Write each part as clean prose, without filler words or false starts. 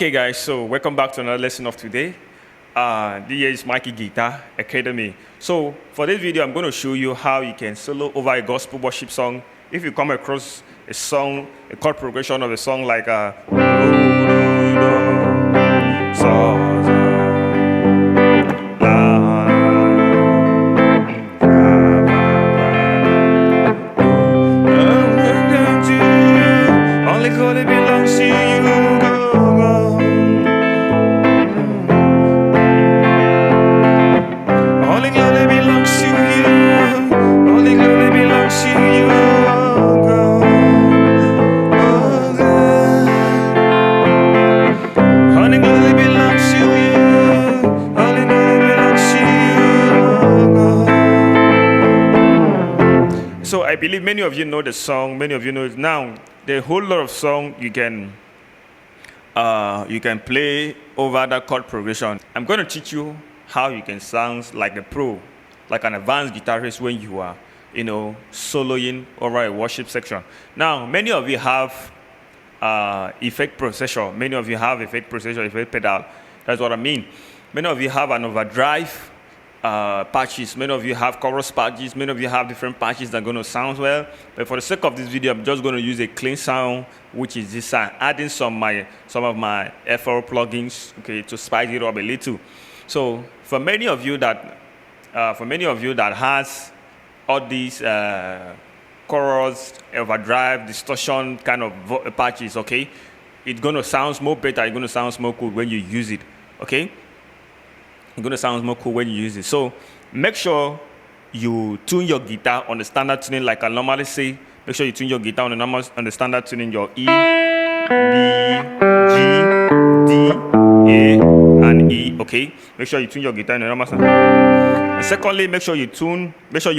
Okay, guys, so welcome back to another lesson of today. This is Mikey Guitar Academy. So for this video, I'm going to show you how you can solo over a gospel worship song. If you come across a song, a chord progression of a song like only glory belongs to you, go. Only glory belongs to you. Only glory belongs to you, go. Oh, God. Only glory belongs to you. Only glory belongs to you, go. So I believe many of you know the song. Many of you know it now. There are a whole lot of songs you can play over that chord progression. I'm going to teach you how you can sound like a pro, like an advanced guitarist when you are, soloing over a worship section. Now, many of you have effect processor. Many of you have effect processor, effect pedal. That's what I mean. Many of you have an overdrive patches. Many of you have chorus patches. Many of you have different patches that are going to sound well. But for the sake of this video, I'm just going to use a clean sound, which is this sound, adding some of my FL plugins, okay, to spice it up a little. So for many of you that has all these chorus, overdrive, distortion kind of patches, okay, it's going to sound more better. It's going to sound more cool when you use it, okay. It's going to sound more cool when you use it. So make sure you tune your guitar on the standard tuning, like I normally say. Make sure you tune your guitar on the standard tuning, your E, B, G, D, A, and E. Okay. Make sure you tune your guitar in the normal sound. And secondly, make sure you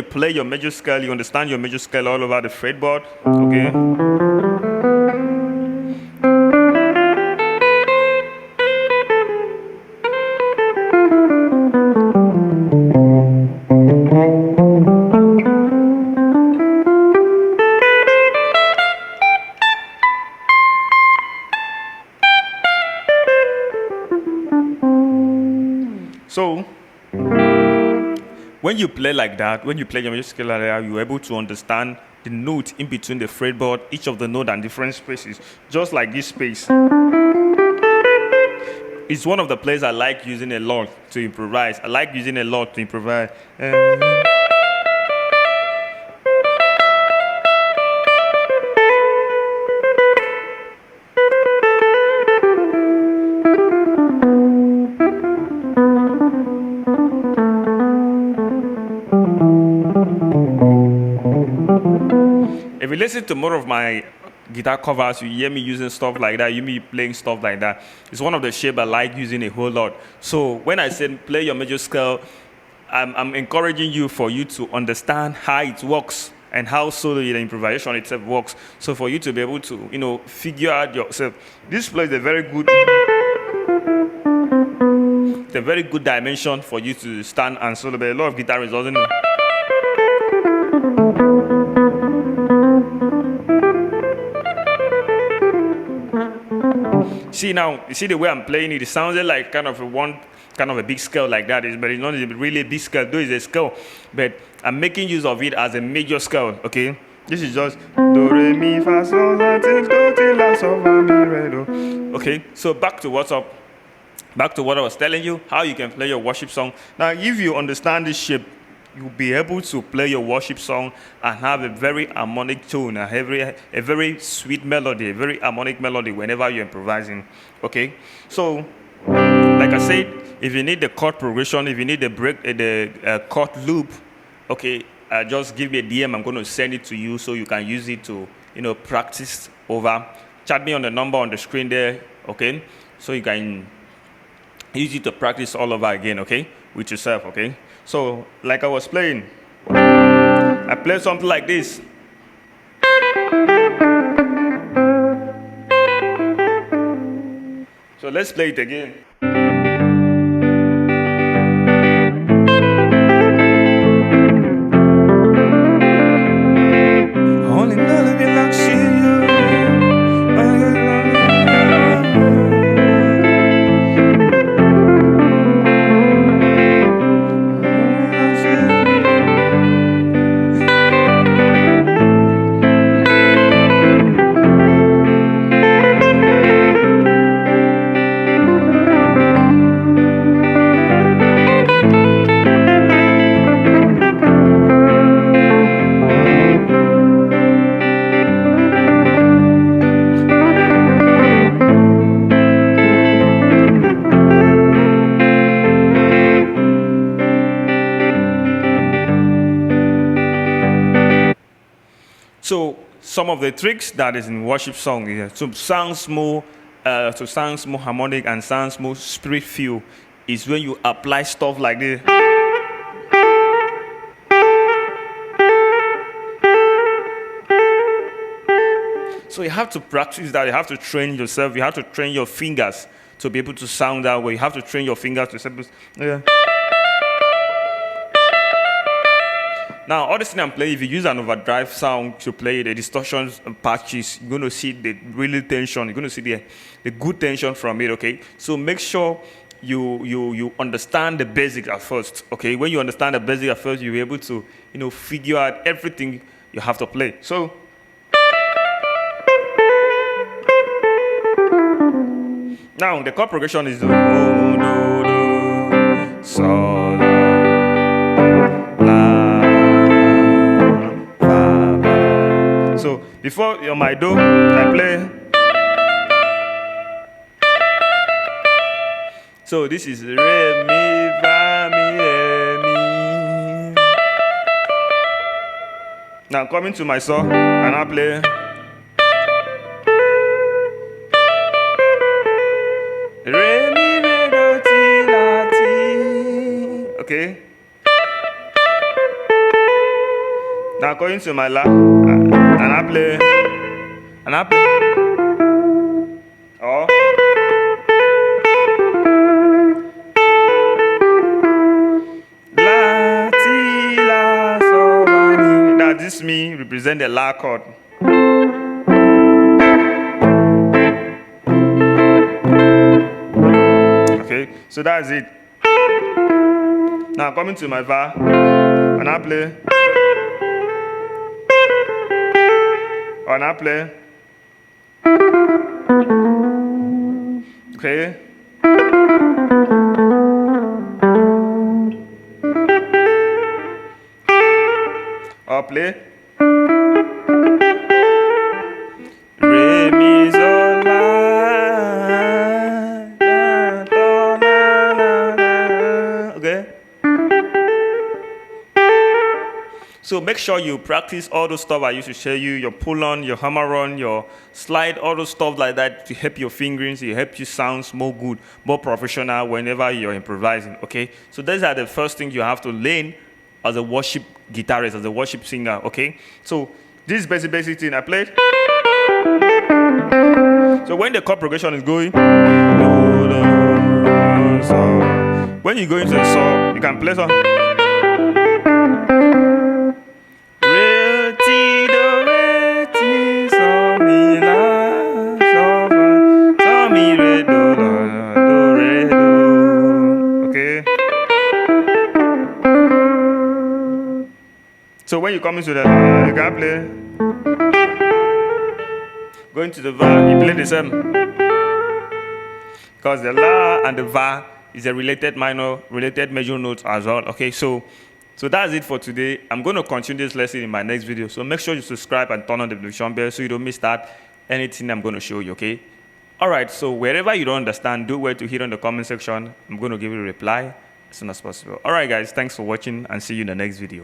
play your major scale. You understand your major scale all over the fretboard. Okay. So, when you play like that, when you play your music scale like that, you're able to understand the note in between the fretboard, each of the note and different spaces, just like this space. It's one of the places I like using a lot to improvise. If you listen to more of my guitar covers, you hear me using stuff like that, you hear me playing stuff like that. It's one of the shapes I like using a whole lot. So when I said play your major scale, I'm encouraging you for you to understand how it works and how solo the improvisation itself works. So for you to be able to, figure out yourself. This plays a very good dimension for you to stand and solo, but a lot of guitarists doesn't know. See now, you see the way I'm playing it, it sounds like kind of a big scale like that, but it's not really a big scale, though it's a scale, but I'm making use of it as a major scale, okay? This is just do, re, mi, fa, sol, la, ti, do, ti, la, sol, fa, mi, re, do. Okay, so back to what I was telling you, how you can play your worship song. Now, if you understand this shape, you'll be able to play your worship song and have a very harmonic tone, a very sweet melody, a very harmonic melody whenever you're improvising, okay? So, like I said, if you need the chord progression, if you need the chord loop, okay, just give me a DM. I'm going to send it to you so you can use it to, practice over. Chat me on the number on the screen there, okay? So you can use it to practice all over again, okay, with yourself, okay? So, like I was playing, I played something like this. So let's play it again. Only love belongs to you. So some of the tricks that is in worship song is to sound more harmonic and sounds more spirit feel is when you apply stuff like this. So you have to practice that. You have to train yourself. You have to train your fingers to be able to sound that way. You have to train your fingers to say, yeah. Now, all this thing I'm playing, if you use an overdrive sound to play the distortions and patches, you're going to see the really tension. You're going to see the good tension from it, okay? So make sure you understand the basics at first, okay? When you understand the basics at first, you'll be able to, figure out everything you have to play. So, now the chord progression is do, do, do, so, so before on my do, I play. So this is re, mi, fa, mi, re, mi. Now coming to my saw, and I play. Re, mi, re, do, ti, la, ti. Okay. Now going to my la, and I play, oh. La, ti, la, so, la, mi. Now this me represent the la chord. Okay, so that's it. Now coming to my va, and I play. And I play. Okay. I'll play. Re, mi, so, la, la, do, la, la, la. Okay. So make sure you practice all those stuff I used to show you, your pull-on, your hammer-on, your slide, all those stuff like that to help your fingerings, to help you sound more good, more professional whenever you're improvising, okay? So these are the first things you have to learn as a worship guitarist, as a worship singer, okay? So this is basic thing I played. So when the chord progression is going, so when you go into the saw, you can play some. So when you come into the you can play. Going to the va, you play the same. Because the la and the va is a related major note as well. Okay, so that's it for today. I'm going to continue this lesson in my next video. So make sure you subscribe and turn on the notification bell so you don't miss anything I'm going to show you, okay? Alright, so wherever you don't understand, do where to hit on the comment section. I'm going to give you a reply as soon as possible. Alright guys, thanks for watching and see you in the next video.